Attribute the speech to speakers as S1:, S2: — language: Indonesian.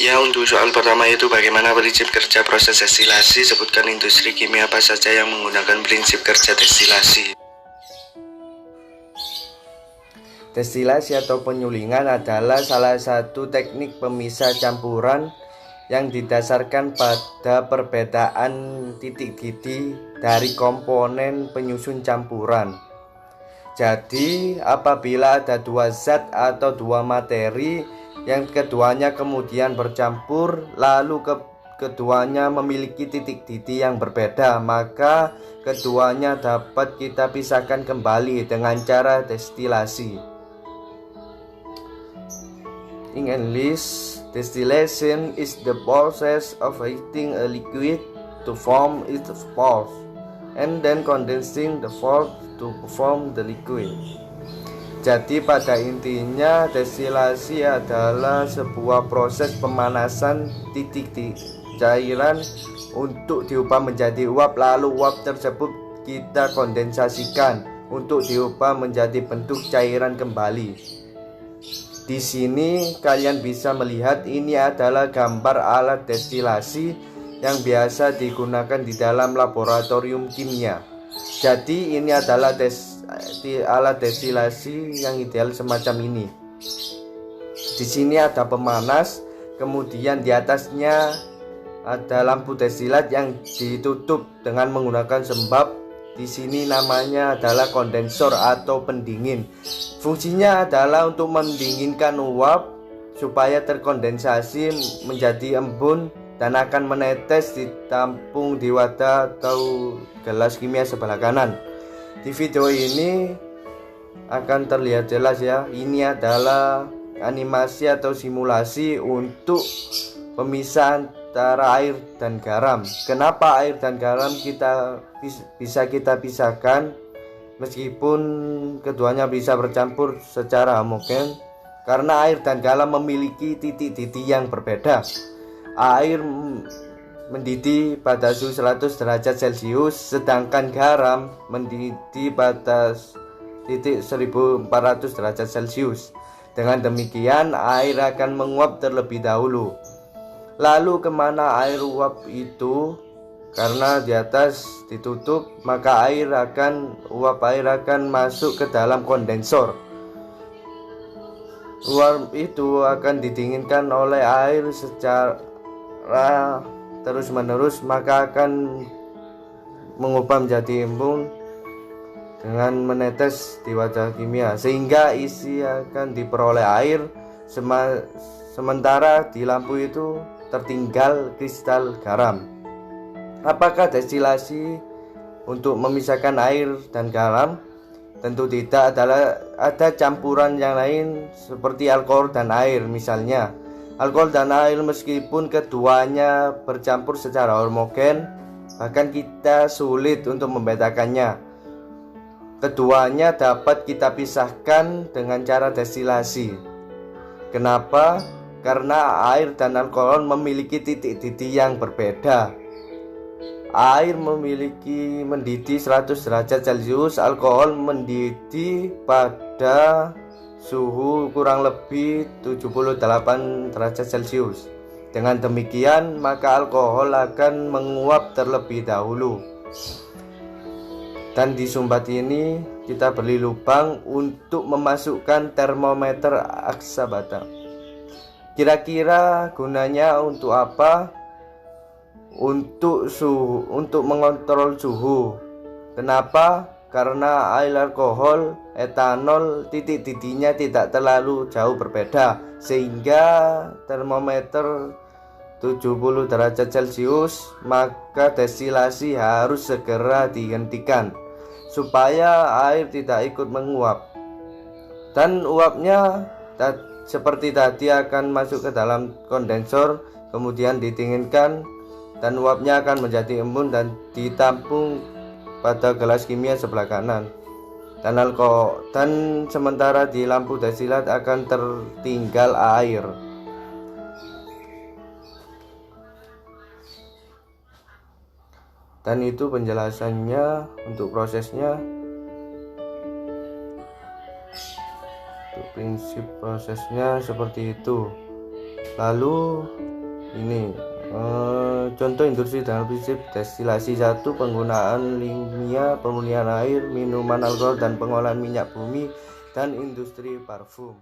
S1: Ya, untuk soal pertama itu bagaimana prinsip kerja proses destilasi. Sebutkan industri kimia apa saja yang menggunakan prinsip kerja destilasi.
S2: Destilasi atau penyulingan adalah salah satu teknik pemisah campuran yang didasarkan pada perbedaan titik didih dari komponen penyusun campuran. Jadi, apabila ada dua zat atau dua materi yang keduanya kemudian bercampur, lalu keduanya memiliki titik didih yang berbeda, maka keduanya dapat kita pisahkan kembali dengan cara destilasi. In English, distillation is the process of heating a liquid to form its vapors and then condensing the vapor to form the liquid. Jadi pada intinya destilasi adalah sebuah proses pemanasan titik cairan untuk diubah menjadi uap, lalu uap tersebut kita kondensasikan untuk diubah menjadi bentuk cairan kembali. Di sini kalian bisa melihat ini adalah gambar alat destilasi yang biasa digunakan di dalam laboratorium kimia. Jadi ini adalah alat destilasi yang ideal semacam ini. Di sini ada pemanas, kemudian di atasnya ada lampu destilat yang ditutup dengan menggunakan sembab. Di sini namanya adalah kondensor atau pendingin. Fungsinya adalah untuk mendinginkan uap supaya terkondensasi menjadi embun dan akan menetes ditampung di wadah atau gelas kimia sebelah kanan. Di video ini akan terlihat jelas ya. Ini adalah animasi atau simulasi untuk pemisahan antara air dan garam. Kenapa air dan garam bisa kita pisahkan meskipun keduanya bisa bercampur secara homogen? Karena air dan garam memiliki titik didih yang berbeda. Air mendidih pada suhu 100 derajat Celcius, sedangkan garam mendidih pada titik 1400 derajat Celcius. Dengan demikian air akan menguap terlebih dahulu. Lalu kemana air uap itu? Karena di atas ditutup, maka uap air akan masuk ke dalam kondensor. Uap itu akan didinginkan oleh air secara terus-menerus, maka akan mengubah menjadi embun dengan menetes di wadah kimia, sehingga isi akan diperoleh air, sementara di lampu itu tertinggal kristal garam. Apakah destilasi untuk memisahkan air dan garam? Tentu tidak. Ada campuran yang lain seperti alkohol dan air. Misalnya alkohol dan air, meskipun keduanya bercampur secara homogen, bahkan kita sulit untuk membedakannya. Keduanya dapat kita pisahkan dengan cara destilasi. Kenapa? Karena air dan alkohol memiliki titik didih yang berbeda. Air mendidih 100 derajat Celcius, alkohol mendidih pada suhu kurang lebih 78 derajat Celcius. Dengan demikian, maka alkohol akan menguap terlebih dahulu. Dan di sumbat ini kita beri lubang untuk memasukkan termometer aksa bata. Kira-kira gunanya untuk apa? Untuk mengontrol suhu. Kenapa? Karena air alkohol, etanol, titik didihnya tidak terlalu jauh berbeda, sehingga termometer 70 derajat Celcius, maka destilasi harus segera dihentikan supaya air tidak ikut menguap. Dan uapnya seperti tadi akan masuk ke dalam kondensor, kemudian didinginkan, dan uapnya akan menjadi embun dan ditampung pada gelas kimia sebelah kanan. Dan sementara di lampu destilat akan tertinggal air. Dan itu penjelasannya untuk prosesnya. Untuk prinsip prosesnya seperti itu. Lalu Ini contoh industri dengan prinsip destilasi 1, penggunaan kimia, pemulihan air, minuman alkohol dan pengolahan minyak bumi, dan industri parfum.